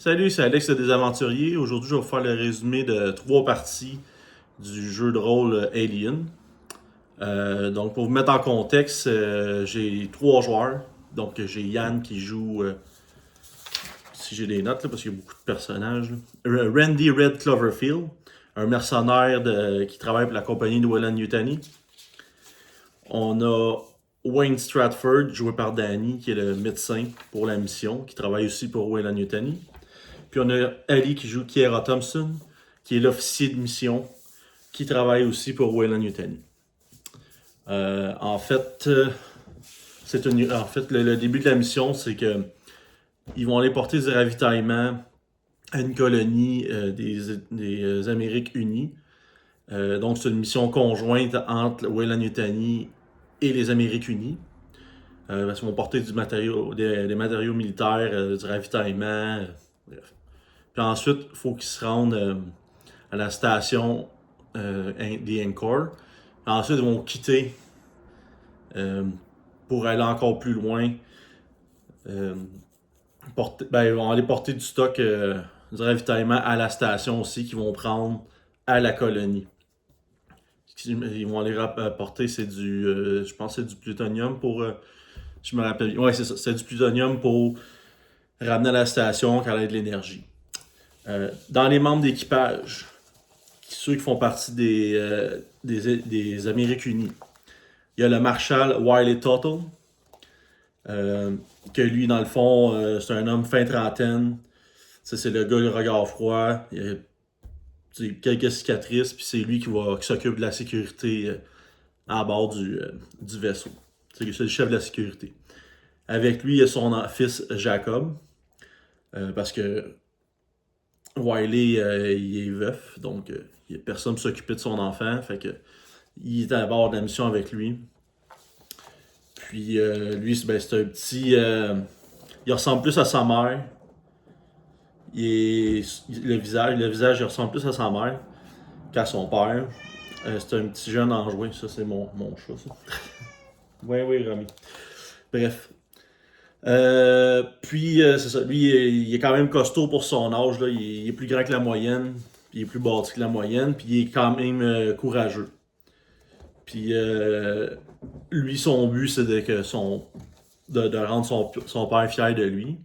Salut, c'est Alex le Désaventurier. Aujourd'hui, je vais vous faire le résumé de 3 parties du jeu de rôle Alien. Donc, pour vous mettre en contexte, j'ai 3 joueurs. Donc, j'ai Yann qui joue, si j'ai des notes, là, parce qu'il y a beaucoup de personnages. Randy Red Cloverfield, un mercenaire qui travaille pour la compagnie de Weyland-Yutani. On a Wayne Stratford, joué par Danny, qui est le médecin pour la mission, qui travaille aussi pour Weyland-Yutani. Puis on a Ali qui joue Kiera Thompson, qui est l'officier de mission, qui travaille aussi pour Weyland-Yutani. En fait, le début de la mission, c'est que ils vont aller porter du ravitaillement à une colonie des Amériques Unies. Donc c'est une mission conjointe entre Weyland-Yutani et les Amériques Unies. Parce qu'ils vont porter des matériaux militaires, du ravitaillement, bref. Puis ensuite, il faut qu'ils se rendent à la station des Anchor. Ensuite, ils vont quitter euh, pour aller encore plus loin. Ils vont aller porter du stock, du ravitaillement à la station aussi, qu'ils vont prendre à la colonie. Ils vont aller rapporter, je pense que c'est du plutonium pour, je me rappelle, ouais c'est ça, c'est du plutonium pour ramener à la station quand elle a de l'énergie. Dans les membres d'équipage, ceux qui font partie des Amériques Unies. Il y a le Marshal Wiley Tuttle, que lui, dans le fond, c'est un homme fin trentaine. C'est le gars le regard froid. Il a quelques cicatrices, puis c'est lui qui s'occupe de la sécurité à bord du vaisseau. C'est le chef de la sécurité. Avec lui, il y a son fils Jacob, parce que Wiley, il est veuf, donc il n'y a personne pour s'occuper de son enfant. Fait que il est à bord de la mission avec lui. Puis lui, c'est un petit. Il ressemble plus à sa mère. Le visage, il ressemble plus à sa mère qu'à son père. C'est un petit jeune enjoué. Ça, c'est mon chat, ça. Oui, oui, Rami. Bref. Puis, c'est ça. Lui, il est quand même costaud pour son âge. Là. Il est plus grand que la moyenne. Puis, il est plus bâti que la moyenne. Puis, il est quand même courageux. Puis, lui, son but, c'est de rendre son père fier de lui.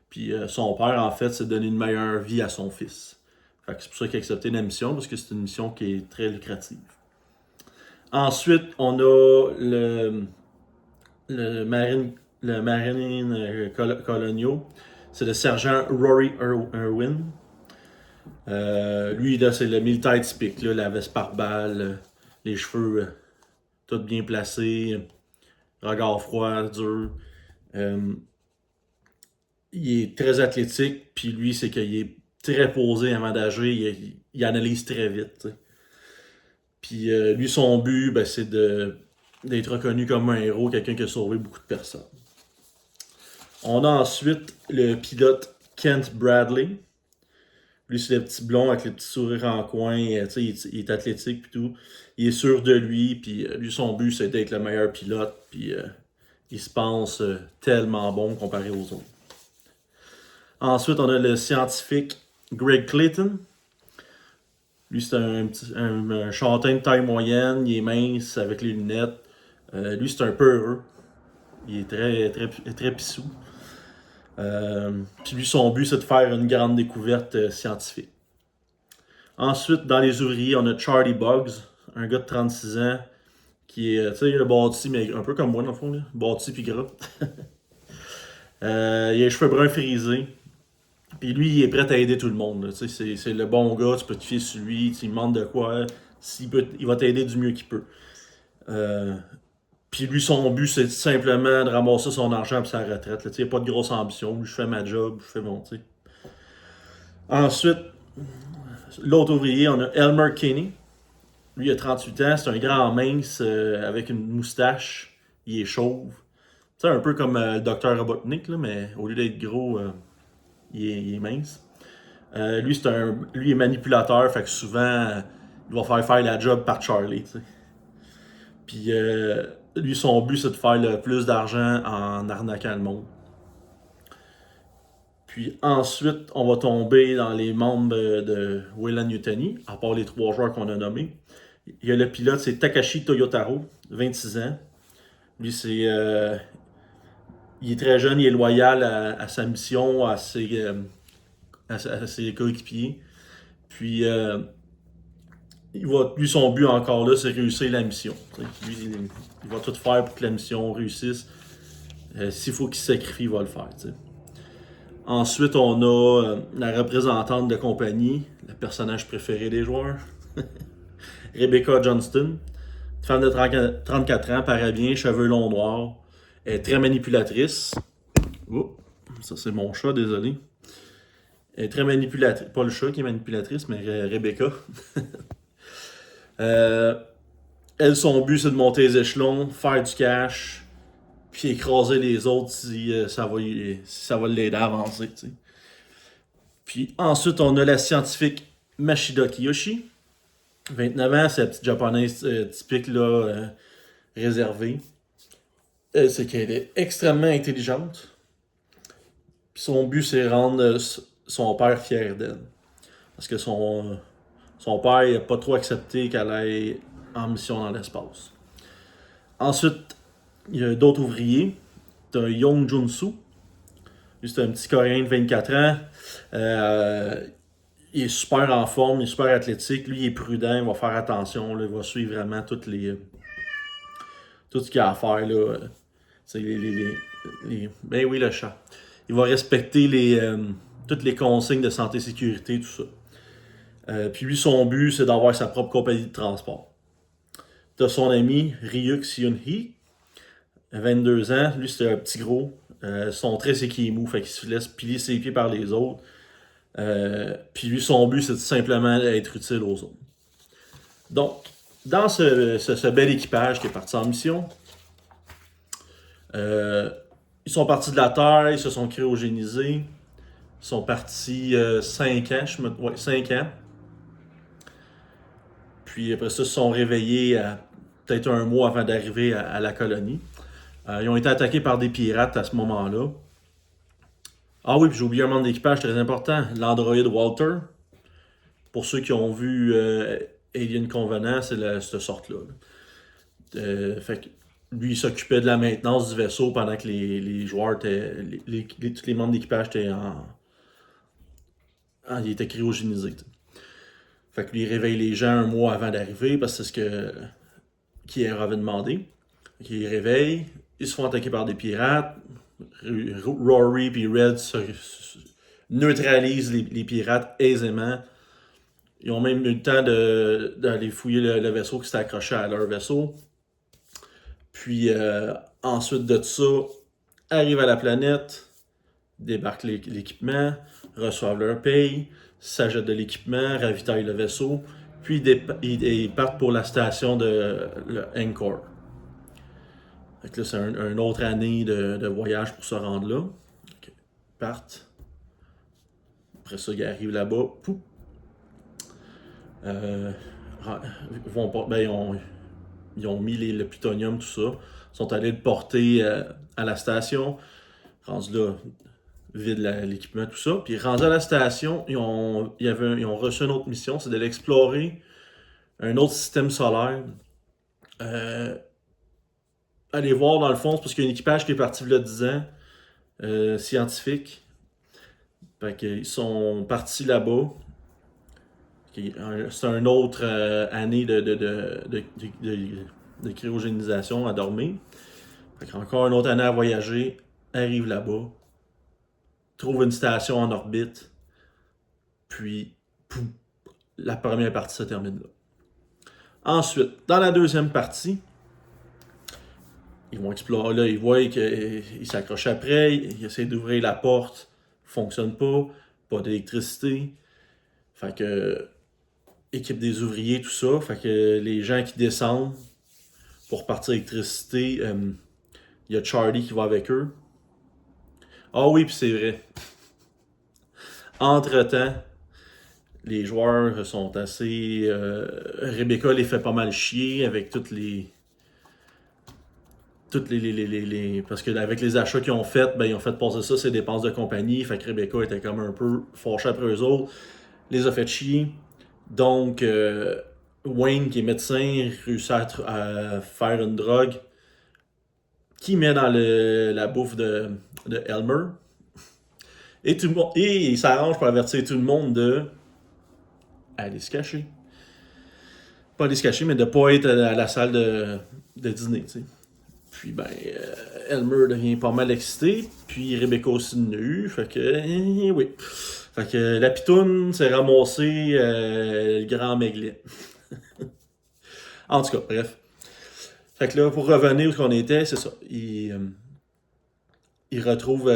Puis, son père, en fait, c'est de donner une meilleure vie à son fils. Fait que c'est pour ça qu'il a accepté la mission, parce que c'est une mission qui est très lucrative. Ensuite, on a le marine, colonial. C'est le sergent Rory Irwin. Lui, là, c'est le militaire typique, là, la veste par balle, les cheveux tout bien placés, regard froid, dur. Il est très athlétique, puis lui, c'est qu'il est très posé avant d'agir, il analyse très vite. T'sais. Puis lui, son but, c'est d'être reconnu comme un héros, quelqu'un qui a sauvé beaucoup de personnes. On a ensuite le pilote Kent Bradley. Lui, c'est le petit blond avec le petit sourire en coin. Il est athlétique et tout. Il est sûr de lui. Puis lui, son but, c'est d'être le meilleur pilote. Puis il se pense tellement bon comparé aux autres. Ensuite, on a le scientifique Greg Clayton. Lui, c'est un châtain de taille moyenne. Il est mince avec les lunettes. Lui, c'est un peu heureux. Il est très, très, très pissou. Puis lui, son but, c'est de faire une grande découverte scientifique. Ensuite, dans les ouvriers, on a Charlie Buggs, un gars de 36 ans, qui est, tu sais, le bâti, mais un peu comme moi, dans le fond, là. Bâti puis gras. Il a les cheveux bruns frisés. Puis lui, il est prêt à aider tout le monde. Là. C'est le bon gars, tu peux te fier sur lui, tu lui demandes de quoi, il va t'aider du mieux qu'il peut. Puis lui, son but, c'est simplement de ramasser son argent pour sa retraite. Il n'y a pas de grosse ambition. Je fais ma job, je fais mon, tu sais. Ensuite, l'autre ouvrier, on a Elmer Kinney. Lui, il a 38 ans, c'est un grand mince avec une moustache. Il est chauve. Tu sais, un peu comme le docteur Robotnik, là, mais au lieu d'être gros, il est mince. Lui est manipulateur, fait que souvent, il va faire la job par Charlie. T'sais. Puis lui, son but, c'est de faire le plus d'argent en arnaquant le monde. Puis ensuite, on va tomber dans les membres de Weyland Yutani, à part les 3 joueurs qu'on a nommés. Il y a le pilote, c'est Takashi Toyotaro, 26 ans. Lui, il est très jeune, il est loyal à sa mission, à ses coéquipiers. Puis, lui, son but encore là, c'est réussir la mission. Lui, il va tout faire pour que la mission réussisse. S'il faut qu'il se sacrifie, il va le faire. T'sais. Ensuite, on a la représentante de compagnie, le personnage préféré des joueurs, Rebecca Johnston. Femme de 34 ans, paraît bien, cheveux longs noirs. Elle est très manipulatrice. Oh, ça, c'est mon chat, désolé. Elle est très manipulatrice. Pas le chat qui est manipulatrice, mais Rebecca. Elle, son but, c'est de monter les échelons, faire du cash, puis écraser les autres si ça va l'aider à avancer. T'sais. Puis ensuite, on a la scientifique Mashida Kiyoshi. 29 ans, c'est la petite japonaise typique là, réservée. C'est qu'elle est extrêmement intelligente. Puis son but, c'est rendre son père fier d'elle. Parce que son père n'a pas trop accepté qu'elle aille en mission dans l'espace. Ensuite, il y a d'autres ouvriers. T'as Young Jun-soo. Lui, c'est un petit Coréen de 24 ans. Il est super en forme, il est super athlétique. Lui, il est prudent, il va faire attention. Là, il va suivre vraiment tout ce qu'il y a à faire. Là. Ben oui, le chat. Il va respecter toutes les consignes de santé et sécurité, tout ça. Puis lui, son but, c'est d'avoir sa propre compagnie de transport. T'as son ami, Ryuk Seon-hee, 22 ans. Lui, c'est un petit gros. Son trait, c'est qu'il est mou, fait qu'il se laisse plier ses pieds par les autres. Puis lui, son but, c'est simplement d'être utile aux autres. Donc, dans ce bel équipage qui est parti en mission, ils sont partis de la Terre, ils se sont cryogénisés. Ils sont partis 5 ans, 5 ans. Puis après ça, ils se sont réveillés peut-être un mois avant d'arriver à la colonie. Ils ont été attaqués par des pirates à ce moment-là. Ah oui, puis j'ai oublié un membre d'équipage très important, l'androïde Walter. Pour ceux qui ont vu Alien Covenant, c'est cette sorte-là. Fait que lui, il s'occupait de la maintenance du vaisseau pendant que les joueurs étaient. Tous les membres d'équipage étaient ils étaient cryogénisés. T'sais. Fait que lui, il réveille les gens un mois avant d'arriver parce que c'est ce que Kier avait demandé. Il les réveille, ils se font attaquer par des pirates. Rory et Red neutralisent les pirates aisément. Ils ont même eu le temps d'aller fouiller le vaisseau qui s'était accroché à leur vaisseau. Puis ensuite de ça, arrivent à la planète, débarquent l'équipement, reçoivent leur paye, s'achètent de l'équipement, ravitaillent le vaisseau, puis ils partent pour la station de Angkor. Fait que là, c'est une autre année de voyage pour se rendre là. Okay. Ils partent. Après ça, ils arrivent là-bas. Pouf. Ils ont mis le plutonium, tout ça. Ils sont allés le porter à la station. Rendu là, vide l'équipement, tout ça. Puis rendu à la station, ils ont reçu une autre mission, c'est d'aller explorer un autre système solaire. Aller voir dans le fond, c'est parce qu'il y a un équipage qui est parti il y a 10 ans, scientifique. Fait qu'ils sont partis là-bas. C'est une autre année de cryogénisation à dormir. Fait qu'encore une autre année à voyager, arrive là-bas, trouve une station en orbite, puis pouf, la première partie se termine là. Ensuite, dans la deuxième partie, ils vont explorer là, ils voient qu'ils s'accrochent après, ils essaient d'ouvrir la porte, fonctionne pas d'électricité. Fait que équipe des ouvriers, tout ça. Fait que les gens qui descendent pour partir l'électricité, il y a Charlie qui va avec eux. Ah oui, puis c'est vrai. Entre-temps, les joueurs sont assez... Rebecca les fait pas mal chier avec toutes les toutes parce que avec les achats qu'ils ont fait, ben ils ont fait passer ça, ces dépenses de compagnie. Fait que Rebecca était comme un peu fâchée après eux autres, les a fait chier. Donc, Wayne, qui est médecin, réussit à faire une drogue qui met dans la bouffe de Elmer. Et il s'arrange pour avertir tout le monde de aller se cacher. Pas aller se cacher, mais de pas être à la salle de dîner, tu sais. Puis ben, Elmer devient pas mal excité, puis Rebecca aussi nue, fait que, oui. Fait que la pitoune s'est ramassée le grand maiglet. En tout cas, bref. Fait que là, pour revenir où on était, c'est ça. Il retrouve...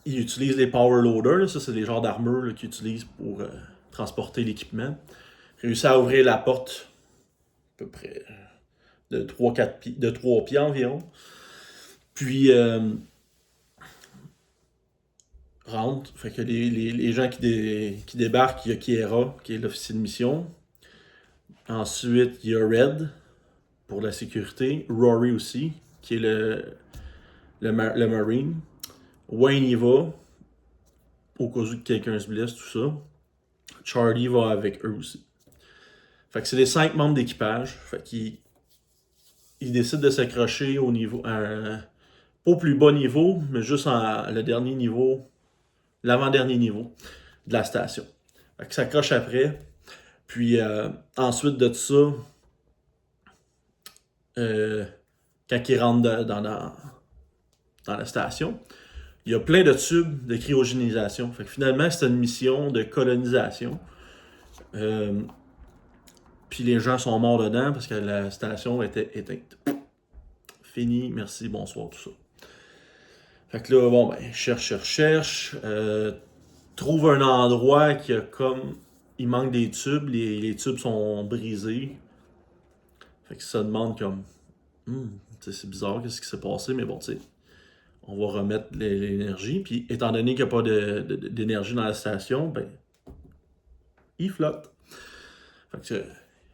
il utilise les power loaders, là. Ça c'est les genres d'armure qu'il utilise pour transporter l'équipement. Il réussit à ouvrir la porte à peu près de 3 pieds environ. Puis rentre. Fait que les gens qui débarquent, il y a Kiera, qui est l'officier de mission. Ensuite, il y a Red pour la sécurité. Rory aussi, qui est le Marine. Wayne y va, au cas où quelqu'un se blesse, tout ça. Charlie va avec eux aussi. Fait que c'est les 5 membres d'équipage. Fait qu'ils décident de s'accrocher au niveau... pas au plus bas niveau, mais juste le dernier niveau, l'avant-dernier niveau de la station. Fait qu'ils s'accrochent après. Puis ensuite de ça, quand ils rentrent dans la station, il y a plein de tubes de cryogénisation. Fait que finalement, c'était une mission de colonisation. Puis les gens sont morts dedans parce que la station était éteinte. Fini, merci, bonsoir, tout ça. Fait que là, bon, ben, cherche. Trouve un endroit qui a comme... Il manque des tubes, les tubes sont brisés. Fait que ça demande comme... c'est bizarre, qu'est-ce qui s'est passé, mais bon, tu sais, on va remettre l'énergie. Puis étant donné qu'il n'y a pas d'énergie dans la station, ben, ils flottent. Fait que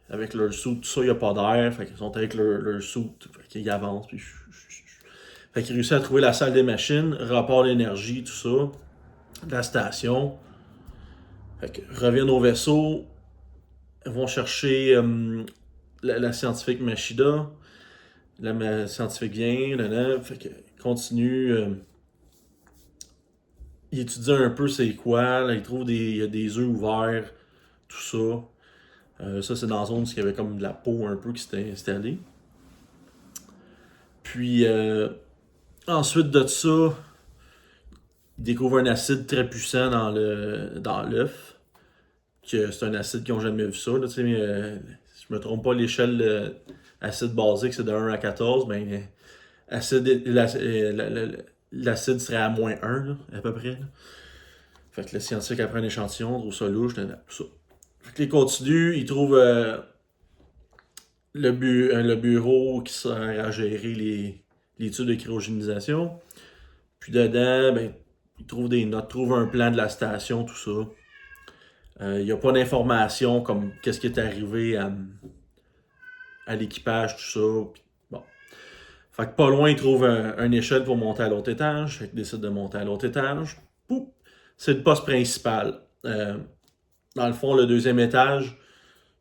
avec leur suit, tout ça, il n'y a pas d'air. Fait qu'ils sont avec leur suit, fait qu'ils avancent. Puis... Fait qu'ils réussissent à trouver la salle des machines, rapport l'énergie, tout ça, la station. Fait qu'ils reviennent au vaisseau, vont chercher la scientifique Machida. La scientifique vient, fait que continue. Il étudie un peu c'est quoi, là, il trouve il y a des œufs ouverts, tout ça. Ça, c'est dans la zone où il y avait comme de la peau un peu qui s'était installée. Puis, ensuite de ça, il découvre un acide très puissant dans l'œuf. Que c'est un acide qu'ils n'ont jamais vu ça. Là, si je me trompe pas, l'échelle acide basique, c'est de 1 à 14. Ben, l'acide serait à moins 1, là, à peu près. Là. Fait que le scientifique après un échantillon, trouve ça louche, tout ça. Fait qu'il continue, il trouve le bureau qui sert à gérer les tubes de cryogénisation. Puis dedans, ben, il trouve des notes, trouve un plan de la station, tout ça. Il n'y a pas d'informations comme qu'est-ce qui est arrivé à l'équipage, tout ça. Puis, bon. Fait que pas loin, il trouve une échelle pour monter à l'autre étage. Fait qu'il décide de monter à l'autre étage. Poup! C'est le poste principal. Dans le fond, le deuxième étage,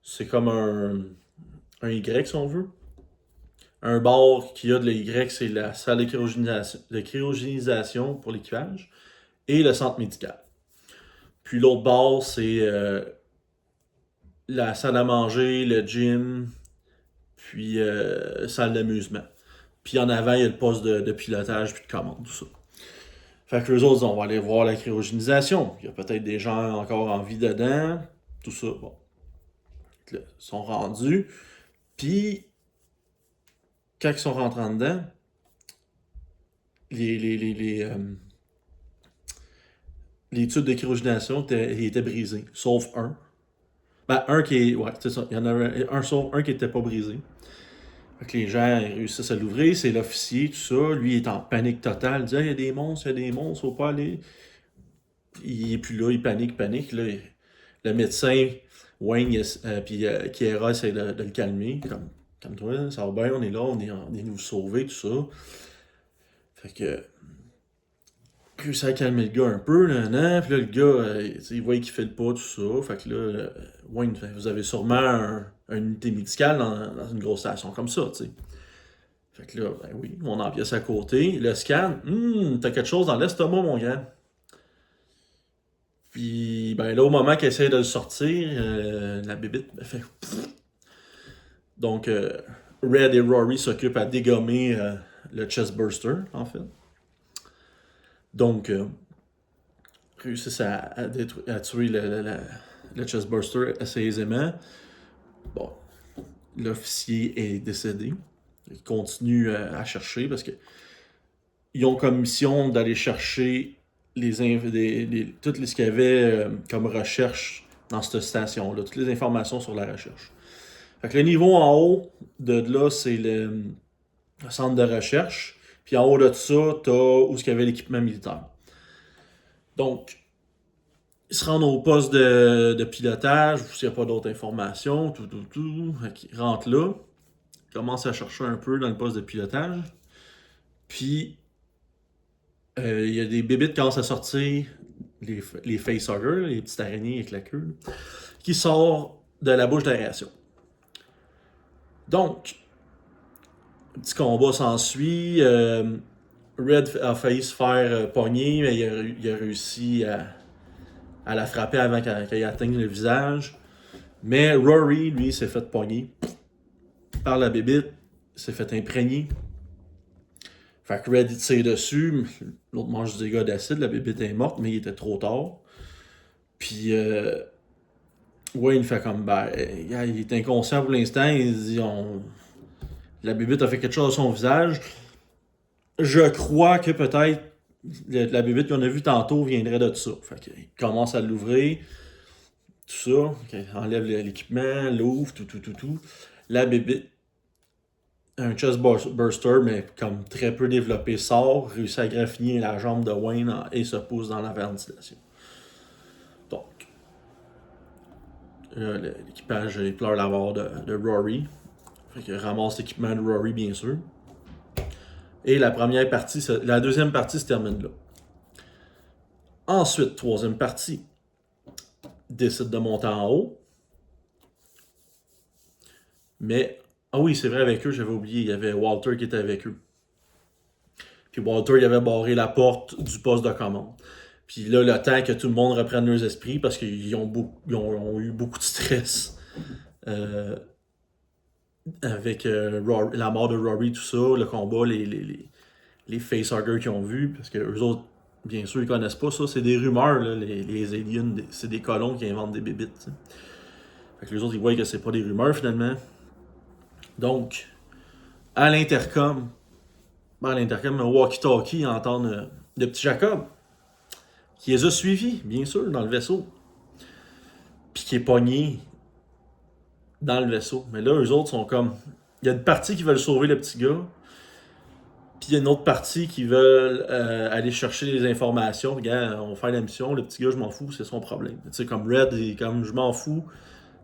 c'est comme un Y, si on veut. Un bar qui a de l'Y, c'est la salle de cryogénisation pour l'équipage. Et le centre médical. Puis l'autre bar, c'est la salle à manger, le gym, puis salle d'amusement. Puis en avant, il y a le poste de pilotage puis de commande, tout ça. Fait que eux autres, on va aller voir la cryogénisation. Il y a peut-être des gens encore en vie dedans, tout ça. Bon. Là, ils sont rendus. Puis, quand ils sont rentrés dedans, les tubes de cryogénisation étaient brisés, sauf un. Ben, un qui est. Ouais, c'est ça. Il y en avait sauf un qui était pas brisé. Fait que les gens réussissent à l'ouvrir, c'est l'officier, tout ça. Lui, il est en panique totale. Il dit il y a des monstres, faut pas aller. Il est plus là, il panique. Là, le médecin, Wayne, puis Kiera essaie de le calmer. Comme, calme-toi, ça va bien, on est là, on est nous sauver, tout ça. Fait que, réussi à calmer le gars un peu, là, nan, puis là, le gars, il voit qu'il fait le pas, tout ça. Fait que là, Wayne, vous avez sûrement une unité médicale dans une grosse station comme ça, tu sais. Fait que là, ben oui, on en pièce à côté. Le scan, t'as quelque chose dans l'estomac, mon gars. Puis, ben là, au moment qu'il essaie de le sortir, la bébite ben, fait. Donc, Red et Rory s'occupent à dégommer le chestburster, en fait. Donc, réussissent à tuer le chestburster assez aisément. Bon, l'officier est décédé. Ils continuent à chercher parce que ils ont comme mission d'aller chercher tout ce qu'il y avait comme recherche dans cette station-là, toutes les informations sur la recherche. Fait que le niveau en haut de là, c'est le centre de recherche. Puis en haut de ça, t'as où il y avait l'équipement militaire. Donc, ils se rendent au poste de pilotage, où il n'y a pas d'autres informations, tout. Ils rentrent là, ils commencent à chercher un peu dans le poste de pilotage. Puis, il y a des bébites qui commencent à sortir, les facehuggers, les petites araignées avec la queue, qui sortent de la bouche d'aération. Donc, un petit combat s'ensuit. Red a failli se faire pogner, mais il a réussi à la frapper avant qu'elle atteigne le visage. Mais Rory, lui, s'est fait pogner par la bébite, s'est fait imprégner. Fait que Red, il tire dessus, l'autre mange du dégât d'acide, la bébite est morte, mais il était trop tard. Puis, Wayne fait comme, ben, il est inconscient pour l'instant, il dit, la bébite a fait quelque chose à son visage. Je crois que peut-être la bébite qu'on a vue tantôt viendrait de ça. Fait qu'il commence à l'ouvrir, tout ça, enlève l'équipement, l'ouvre, tout. La bébite, un chest burster, mais comme très peu développé, sort, réussit à graffiner la jambe de Wayne et se pousse dans la ventilation. Donc, l'équipage il pleure la mort de Rory. Fait qu'il ramasse l'équipement de Rory, bien sûr. Et la deuxième partie se termine là. Ensuite, troisième partie, décide de monter en haut. Mais, ah oui, c'est vrai, avec eux, j'avais oublié, il y avait Walter qui était avec eux. Puis Walter, il avait barré la porte du poste de commande. Puis là, le temps que tout le monde reprenne leurs esprits, parce qu'ils ont eu beaucoup de stress avec la mort de Rory, tout ça, le combat, les facehuggers qu'ils ont vu, parce que eux autres, bien sûr, ils connaissent pas ça, c'est des rumeurs, là, les aliens, c'est des colons qui inventent des bébites. T'sais. Fait que les autres, ils voient que c'est pas des rumeurs finalement. Donc, à l'intercom, au walkie-talkie, ils entendent le petit Jacob, qui les a suivis, bien sûr, dans le vaisseau. Puis qui est pogné dans le vaisseau. Mais là, eux autres sont comme. Il y a une partie qui veulent sauver le petit gars. Puis il y a une autre partie qui veulent aller chercher les informations. Regarde, on va faire la mission. Le petit gars, je m'en fous, c'est son problème. Tu sais, comme Red, il est comme je m'en fous.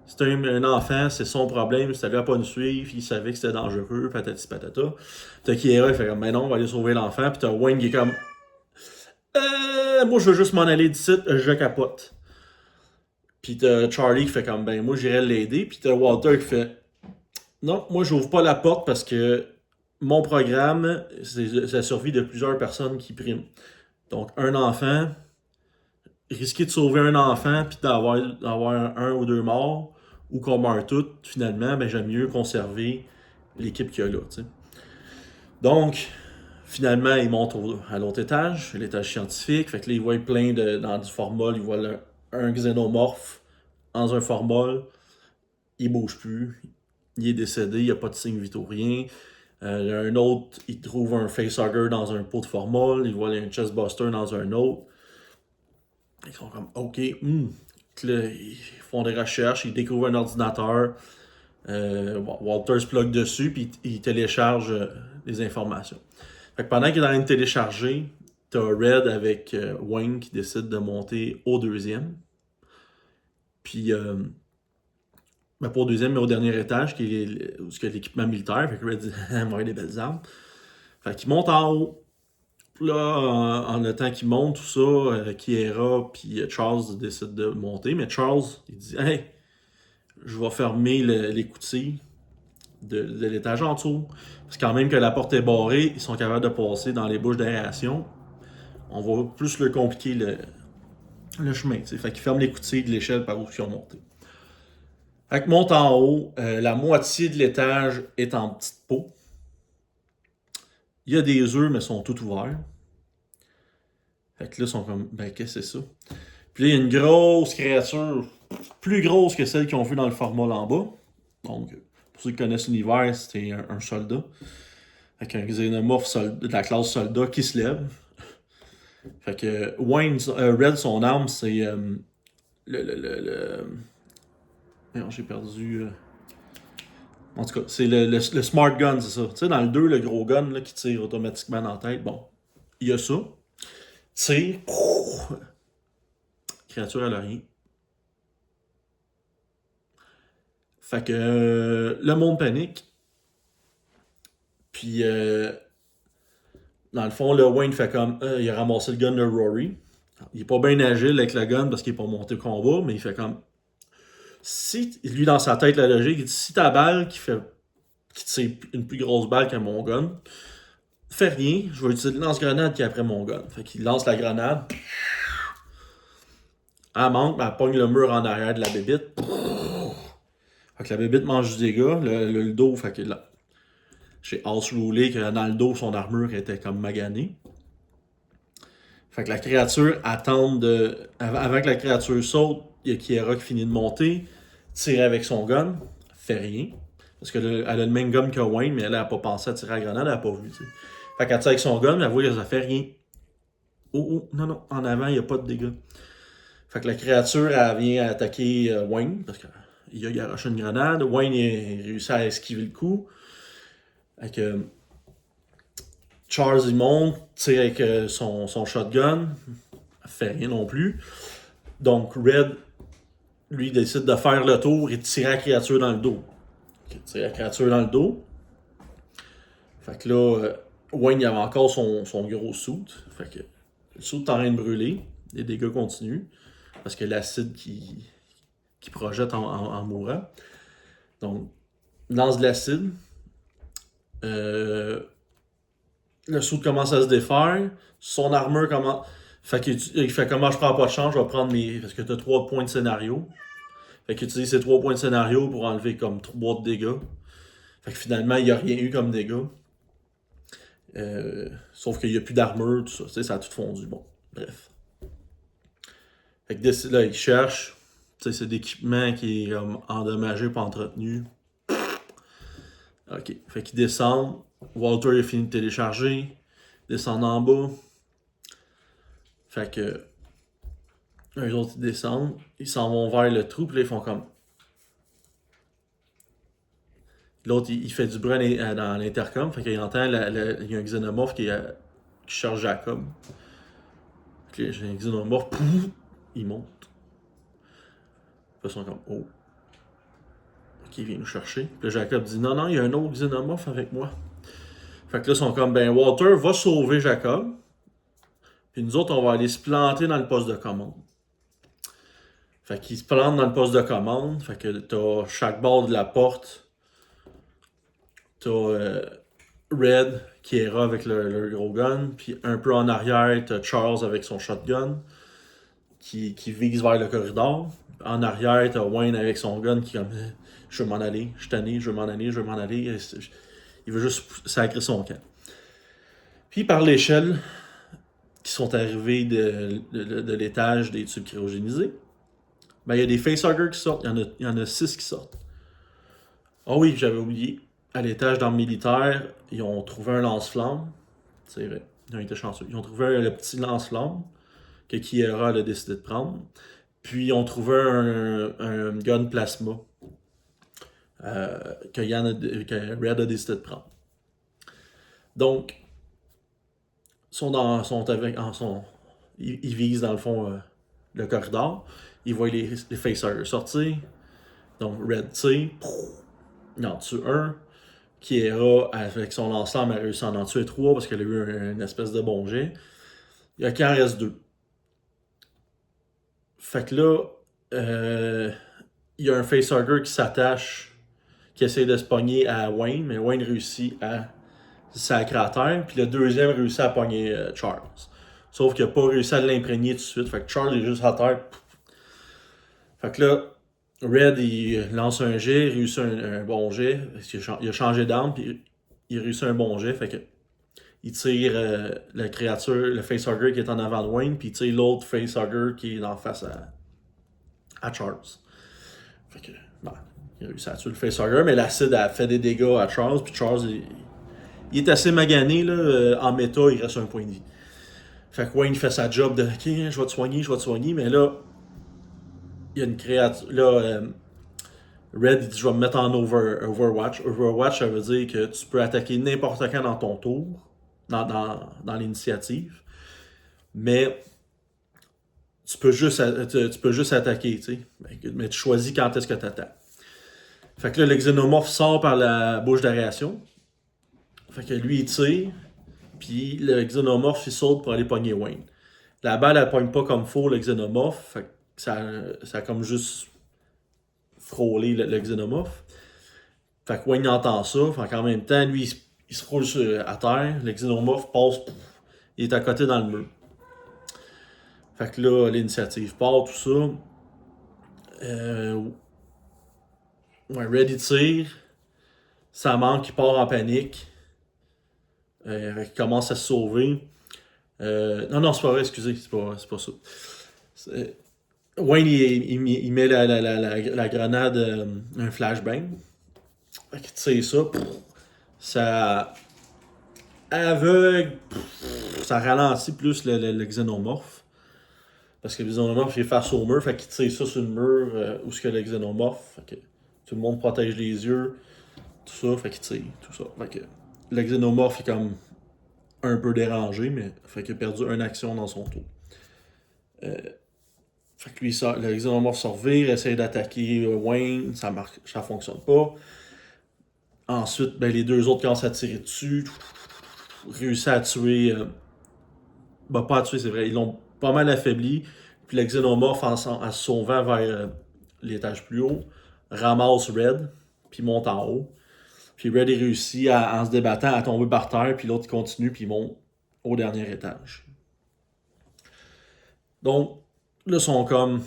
C'est un enfant, c'est son problème. Si t'avais pas à nous suivre, il savait que c'était dangereux, patati patata. T'as Kiera, il fait comme, ben non, on va aller sauver l'enfant. Puis t'as Wayne qui est comme, moi je veux juste m'en aller d'ici, je capote. Puis t'as Charlie qui fait comme, ben moi j'irai l'aider. Puis t'as Walter qui fait, non, moi j'ouvre pas la porte parce que mon programme, c'est la survie de plusieurs personnes qui priment. Donc un enfant, risquer de sauver un enfant puis d'avoir un ou deux morts, ou qu'on meurt toutes, finalement, ben j'aime mieux conserver l'équipe qu'il y a là. T'sais. Donc, finalement, ils montent à l'autre étage, l'étage scientifique. Fait que là, ils voient plein dans du formol, ils voient un xénomorphe dans un formol. Il bouge plus. Il est décédé, il n'y a pas de signe vitaux, rien. Un autre, il trouve un facehugger dans un pot de formol. Il voit un chestbuster dans un autre. Ils sont comme, OK, là, ils font des recherches, ils découvrent un ordinateur. Walter se plug dessus, puis il télécharge les informations. Fait que pendant qu'il est en train de télécharger, t'as Red avec Wayne qui décide de monter au deuxième. Puis Ben, pas au deuxième, mais au dernier étage, qui est où il y a l'équipement militaire. Fait que Red dit, moi, des belles armes. Fait qu'il monte en haut. Puis là, en le temps qu'il monte, tout ça, Kiera puis Charles décident de monter. Mais Charles, il dit, hey, je vais fermer l'écoutille de l'étage en dessous. Parce que quand même que la porte est barrée, ils sont capables de passer dans les bouches d'aération. On va plus le compliquer le chemin. T'sais. Fait qu'ils ferment l'écoutille de l'échelle par où ils ont monté. Fait que monte en haut, la moitié de l'étage est en petite peau. Il y a des œufs, mais ils sont tout ouverts. Fait que là, ils sont comme, ben, qu'est-ce que c'est ça? Puis là, il y a une grosse créature, plus grosse que celle qu'ils ont vue dans le format en bas. Donc, pour ceux qui connaissent l'univers, c'était un soldat. Avec un xénomorphe de la classe soldat qui se lève. Fait que Red, son arme, c'est le. Non, j'ai perdu. En tout cas, c'est le smart gun, c'est ça. Tu sais, dans le 2, le gros gun là, qui tire automatiquement dans la tête. Bon, il y a ça. Tire. Créature à rien. Fait que le monde panique. Puis, dans le fond, le Wayne fait comme. Il a ramassé le gun de Rory. Il est pas bien agile avec le gun parce qu'il est pas monté au combat, mais il fait comme. Si, lui, dans sa tête, la logique, il dit si ta balle qui tire une plus grosse balle que mon gun, fais rien, je vais utiliser le lance-grenade qui est après mon gun. Fait qu'il lance la grenade. Elle manque, elle pogne le mur en arrière de la bébite. Fait que la bébite mange du dégât, le dos, fait que là. J'ai house roulé que dans le dos, son armure était comme maganée. Fait que la créature attend de. Avant que la créature saute, il y a Kiera qui finit de monter, tire avec son gun, fait rien. Parce qu'elle a le même gun que Wayne, mais elle n'a pas pensé à tirer la grenade, elle n'a pas vu. T'sais. Fait qu'elle tire avec son gun, mais elle voit que ça fait rien. Oh, non, en avant, il n'y a pas de dégâts. Fait que la créature, elle vient attaquer Wayne, parce qu'il a garoché une grenade. Wayne, il réussit à esquiver le coup. Fait que Charles, il monte, tire avec son shotgun, fait rien non plus. Donc, Red, lui, décide de faire le tour et de tirer la créature dans le dos. Il tire la créature dans le dos. Fait que là, Wayne, il avait encore son gros suit. Fait que le suit est en train de brûler. Les dégâts continuent. Parce que l'acide qui projette en mourant. Donc, lance de l'acide. Le suit commence à se défaire. Son armure commence. Fait qu'il fait comment je prends pas de chance, je vais prendre mes. Parce que t'as 3 points de scénario. Fait qu'il utilise ces 3 points de scénario pour enlever comme 3 de dégâts. Fait que finalement, il n'y a rien eu comme dégâts. Sauf qu'il n'y a plus d'armure, tout ça. Tu sais, ça a tout fondu. Bon, bref. Fait que là, il cherche. Tu sais, c'est d'équipement qui est comme endommagé, pas entretenu. Ok. Fait qu'il descend. Walter a fini de télécharger. Descend en bas. Fait que. Eux autres, ils descendent. Ils s'en vont vers le trou. Puis là, ils font comme. L'autre, il fait du bruit dans l'intercom. Fait qu'il entend. Il y a un xénomorphe qui cherche Jacob. Fait que j'ai un xénomorphe. Pouf, il monte. Ils sont comme. Oh. Ok, il vient nous chercher. Puis là, Jacob dit non, il y a un autre xénomorphe avec moi. Fait que là, ils sont comme, ben, Walter va sauver Jacob. Puis nous autres, on va aller se planter dans le poste de commande. Fait qu'ils se plantent dans le poste de commande. Fait que t'as chaque bord de la porte. T'as Red qui est là avec le gros gun. Puis un peu en arrière, t'as Charles avec son shotgun qui vise vers le corridor. En arrière, t'as Wayne avec son gun qui est comme, je veux m'en aller, je suis tanné, je veux m'en aller, je veux m'en aller. Il veut juste sacrer son camp. Puis par l'échelle qui sont arrivés de l'étage des tubes cryogénisés, ben, il y a des facehuggers qui sortent. Il y en a 6 qui sortent. Ah oui, j'avais oublié. À l'étage d'armes militaires, ils ont trouvé un lance-flamme. C'est vrai, ils ont été chanceux. Ils ont trouvé le petit lance-flamme que Kiera a décidé de prendre. Puis ils ont trouvé un gun plasma que Red a décidé de prendre. Donc, ils visent dans le fond le corridor. Ils voient les facehuggers sortir. Donc Red tire, il en tue un. Kiera, avec son ensemble, a réussi à en tuer 3 parce qu'elle a eu une espèce de bon jet. Il y a qu'il en reste 2. Fait que là, il y a un facehugger qui s'attache, qui essaie de se pogner à Wayne, mais Wayne réussit à sacrer à terre, puis le deuxième réussit à pogner Charles. Sauf qu'il n'a pas réussi à l'imprégner tout de suite, fait que Charles est juste à terre. Fait que là, Red, il lance un jet, il réussit un bon jet, parce qu'il a changé d'arme, puis il réussit un bon jet, fait que il tire la créature, le facehugger qui est en avant de Wayne, puis il tire l'autre facehugger qui est en face à Charles. Fait que, non, il a réussi à tuer le facehugger, mais l'acide a fait des dégâts à Charles, puis Charles, il est assez magané, là, en méta, il reste un point de vie. Fait que Wayne fait sa job de « Ok, je vais te soigner, mais là, il y a une créature, là, Red, il dit « Je vais me mettre en Overwatch. » Overwatch, ça veut dire que tu peux attaquer n'importe quand dans ton tour, dans l'initiative, mais tu peux juste attaquer, tu sais. Mais tu choisis quand est-ce que tu attaques. Fait que là, le xénomorphe sort par la bouche d'aération. Fait que lui, il tire, puis le xénomorphe, il saute pour aller pogner Wayne. La balle, elle pogne pas comme faux le xénomorphe, fait que ça a comme juste frôlé le xénomorphe. Fait que Wayne entend ça, fait qu'en même temps, lui, il se roule à terre, le xénomorphe passe, il est à côté dans le mur. Fait que là, l'initiative part, tout ça. Red, il tire, ça manque, il part en panique. Il commence à se sauver. Non, c'est pas vrai, excusez, c'est pas ça. Wayne, il met la grenade, un flashbang. Fait qu'il tire ça. Ça aveugle. Ça ralentit plus le xénomorphe. Parce que le xénomorphe est face au mur. Fait qu'il tire ça sur le mur où est-ce que le xénomorphe. Fait que tout le monde protège les yeux. Tout ça. Fait qu'il tire. Tout ça. Fait que le xénomorphe est comme un peu dérangé, mais fait qu'il a perdu une action dans son tour. Fait que lui, le xénomorphe se revire, essaie d'attaquer Wayne, ça fonctionne pas. Ensuite, ben, les deux autres commencent à tirer dessus, réussissent à tuer. Pas à tuer, c'est vrai, ils l'ont pas mal affaibli. Puis le xénomorphe, en se sauvant vers l'étage plus haut, ramasse Red, puis monte en haut. Puis Red est réussi en se débattant à tomber par terre, puis l'autre continue, puis il monte au dernier étage. Donc, là, ils sont comme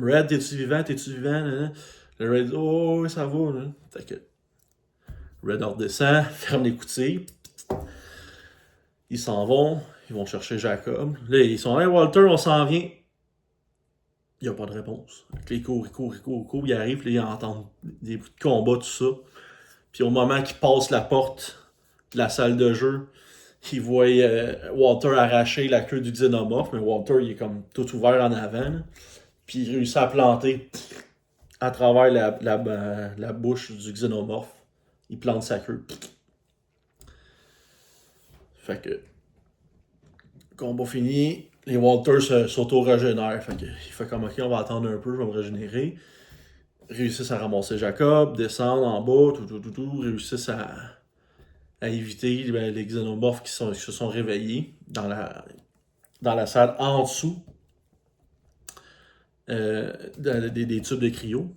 Red, t'es-tu vivant? Le Red dit oh, ça va. Là. Fait que Red redescend, ferme les coutilles. Ils s'en vont, ils vont chercher Jacob. Là, ils sont hey Walter, on s'en vient. Il n'y a pas de réponse. Là, il court, il arrive, là, ils entendent des bruits de combat, tout ça. Puis au moment qu'il passe la porte de la salle de jeu, il voit Walter arracher la queue du xénomorphe, mais Walter, il est comme tout ouvert en avant. Là. Puis il réussit à planter à travers la bouche du xénomorphe. Il plante sa queue. Fait que, combat fini, les Walters s'auto-régénèrent. Fait que, il fait comme ok, on va attendre un peu, je vais me régénérer. Réussissent à ramasser Jacob, descendent en bas, réussissent à éviter les xénomorphes qui se sont réveillés dans la salle en dessous des tubes de cryo.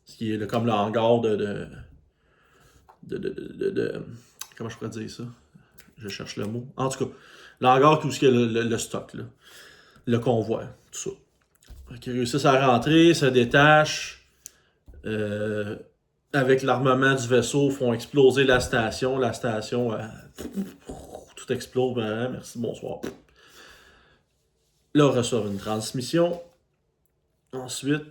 Ce qui est comme le hangar de comment je pourrais dire ça? Je cherche le mot. En tout cas, le hangar, tout ce qui est le stock, là. Le convoi, tout ça. Ils réussissent à rentrer, se détachent. Avec l'armement du vaisseau, font exploser la station. La station, tout explose. Merci, bonsoir. Là, on reçoit une transmission. Ensuite,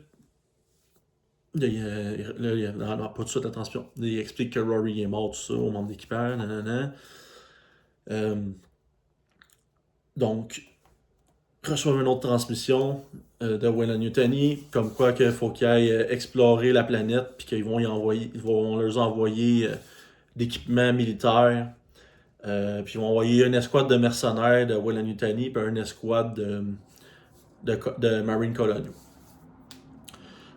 non, pas tout de suite la transmission. Il explique que Rory est mort, tout ça, au membre d'équipage, donc, reçoivent une autre transmission de Weyland-Yutani, comme quoi qu'il faut qu'ils aillent explorer la planète, puis qu'ils vont leur envoyer d'équipements militaires, puis ils vont envoyer une escouade de mercenaires de Weyland-Yutani, puis une escouade de Marine Colonial.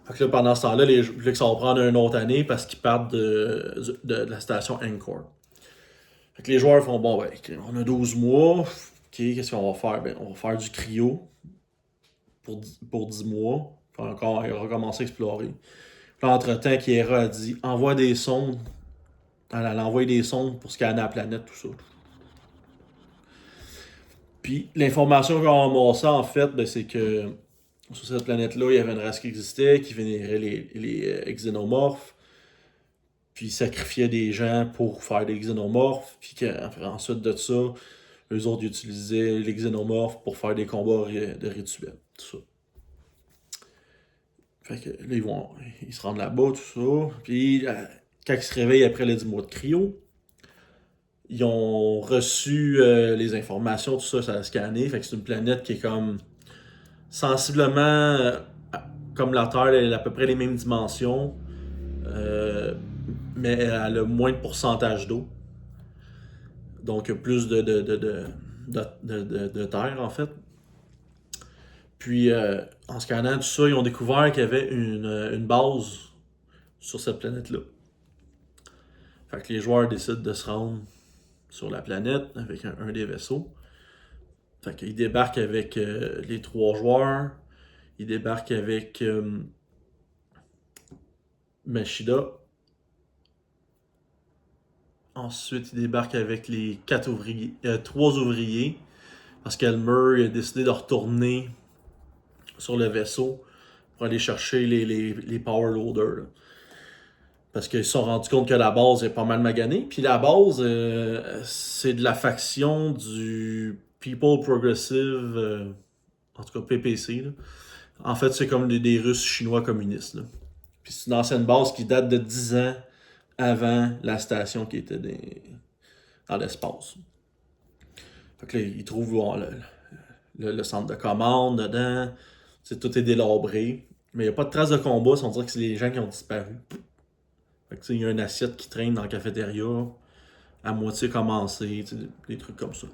Fait que là, pendant ce temps-là, que ça va prendre une autre année parce qu'ils partent de la station Encore. Fait que les joueurs font bon, ben, on a 12 mois. Ok, qu'est-ce qu'on va faire? Ben, on va faire du cryo pour 10 mois. Puis encore, il va recommencer à explorer. Puis entre-temps, Kiera a dit envoie des sondes. Elle a envoyé des sondes pour scanner la planète, tout ça. Puis l'information qu'on a amassée, en fait, ben, c'est que sur cette planète-là, il y avait une race qui existait, qui vénérait les xénomorphes, puis sacrifiait des gens pour faire des xénomorphes, puis ensuite de ça, eux autres utilisaient les xénomorphes pour faire des combats de rituels, tout ça. Fait que là, ils se rendent là-bas, tout ça, puis quand ils se réveillent après les 10 mois de cryo, ils ont reçu les informations, tout ça, ça a scanné, fait que c'est une planète qui est comme sensiblement comme la Terre, elle a à peu près les mêmes dimensions, mais elle a moins de pourcentage d'eau. Donc, plus de terre, en fait. Puis, en scannant tout ça, ils ont découvert qu'il y avait une base sur cette planète-là. Fait que les joueurs décident de se rendre sur la planète avec un des vaisseaux. Fait qu'ils débarquent avec les 3 joueurs. Ils débarquent avec Machida. Ensuite, ils débarquent avec les 3 ouvriers. Parce qu'Elmer a décidé de retourner sur le vaisseau pour aller chercher les power loaders. Là. Parce qu'ils se sont rendus compte que la base est pas mal maganée. Puis la base, c'est de la faction du People Progressive, en tout cas PPC. Là. En fait, c'est comme des Russes chinois communistes. Là. Puis c'est une ancienne base qui date de 10 ans avant la station qui était dans l'espace. Fait que là, ils trouvent bon, le centre de commande dedans. Tout est délabré. Mais il n'y a pas de traces de combat, on dirait que c'est les gens qui ont disparu. Fait que il y a une assiette qui traîne dans la cafétéria, à moitié commencée, des trucs comme ça.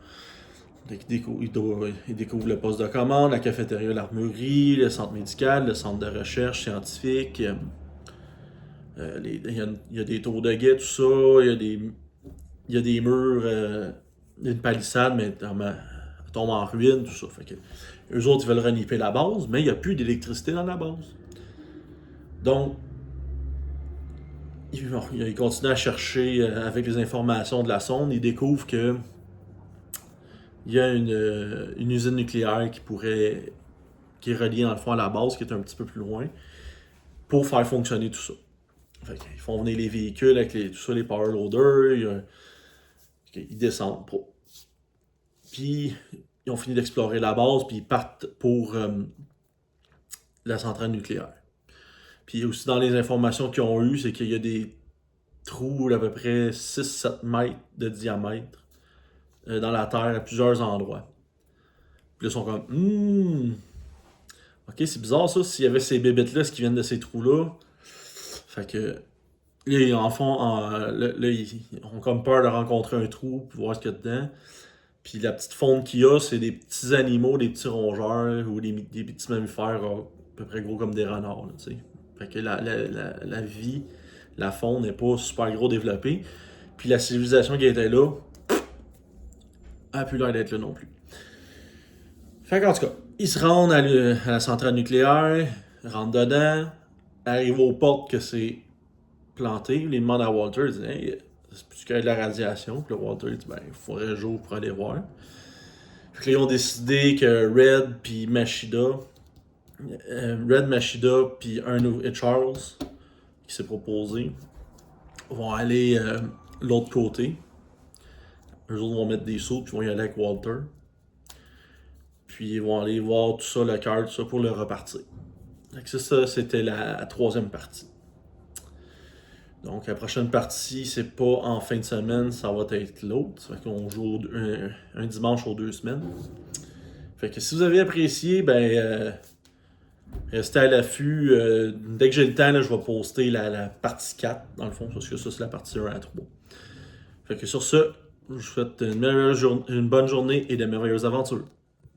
Ils découvrent le poste de commande, la cafétéria, l'armurerie, le centre médical, le centre de recherche scientifique. Il y a des tours de guet, tout ça. Il y a des murs, une palissade, mais elle tombe en ruine, tout ça. Fait que, eux autres, ils veulent reniper la base, mais il n'y a plus d'électricité dans la base. Donc, ils continuent à chercher avec les informations de la sonde. Ils découvrent que il y a une usine nucléaire qui est reliée dans le fond à la base, qui est un petit peu plus loin, pour faire fonctionner tout ça. Fait qu'ils font venir les véhicules avec tout ça, les power loaders, ils descendent. Puis ils ont fini d'explorer la base, puis ils partent pour la centrale nucléaire. Puis aussi dans les informations qu'ils ont eues, c'est qu'il y a des trous d'à peu près 6-7 mètres de diamètre dans la Terre à plusieurs endroits. Puis là, ils sont comme ok, c'est bizarre ça, s'il y avait ces bébites-là, qui viennent de ces trous-là. Fait que là, ils en font. Là, ils ont comme peur de rencontrer un trou, puis voir ce qu'il y a dedans. Puis la petite faune qu'il y a, c'est des petits animaux, des petits rongeurs ou des petits mammifères à peu près gros comme des renards. Là, fait que la vie, la faune n'est pas super gros développée. Puis la civilisation qui était là, elle n'a plus l'air d'être là non plus. Fait qu'en tout cas, ils se rendent à la centrale nucléaire, rentrent dedans, arrivent aux portes que c'est planté. Ils demandent à Walter, ils disent hey, c'est plus qu'il y a de la radiation. Puis le Walter dit ben, il faudrait un jour pour aller voir. Fait que là, ils ont décidé que Red puis Machida, puis et Charles, qui s'est proposé, vont aller l'autre côté. Eux autres vont mettre des sauts, puis vont y aller avec Walter. Puis ils vont aller voir tout ça, le cœur, tout ça, pour le repartir. Donc ça, c'était la 3e partie. Donc la prochaine partie, c'est pas en fin de semaine, ça va être l'autre. Ça fait qu'on joue un dimanche aux 2 semaines. Fait que si vous avez apprécié, ben restez à l'affût. Dès que j'ai le temps, là, je vais poster la partie 4, dans le fond, parce que ça, c'est la partie 1 à 3. Fait que sur ce, je vous souhaite une bonne journée et de merveilleuses aventures.